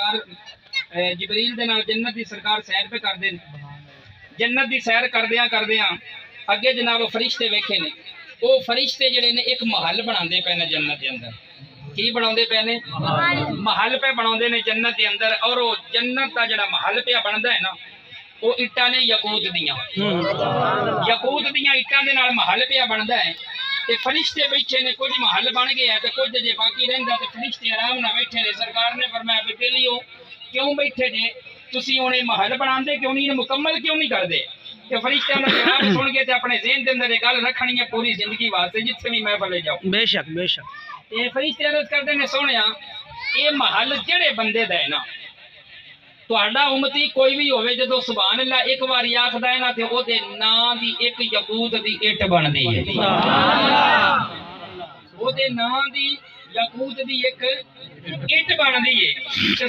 सरकार जिबरील दे नाल जन्नत दी सरकार सैर पे करदे ने। जन्नत दी सैर करदियां करदियां अगे जनाब फरिश्ते वेखे ने। वो फरिश्ते जिहड़े ने एक महल बनाते पे ने जन्नत के अंदर। की बनाते पे ने? महल पे बनाते ने जन्नत के अंदर। और वो जन्नत का जिहड़ा महल पे बनता है ना, वो इट्टां ने यकूत दियां। यकूत दियां इट्टां दे नाल महल पे बनता है। ते फरिश्ते बैठे ने, कुछ महल बन गया तो कुछ जे बाकी रहिंदा ते फरिश्ते आराम नाल बैठे ने। सरकार ने फरमाया बेलियो क्यों बैठे जे, तुसी उन्हें महल बनाते क्यों नहीं, मुकम्मल क्यों नहीं करते? ते फरिश्ते ने जवाब सुन के ते अपने ज़हन दे अंदर गल रखनी है पूरी जिंदगी वास्ते, जिथे भी महफिल जाओ। बेशक बेशक। ते फरिश्ते अर्ज करते ने सोहणिया ये महल जेड़े बंदे दा है ना, तुहाडा उम्मती कोई भी होवे जदों सुभान अल्लाह एक बारी आखदा है ना ते ओदे नां दी एक यकूत दी इट बनदी है। ओदे नां दी यकूत दी एक इट बनदी है।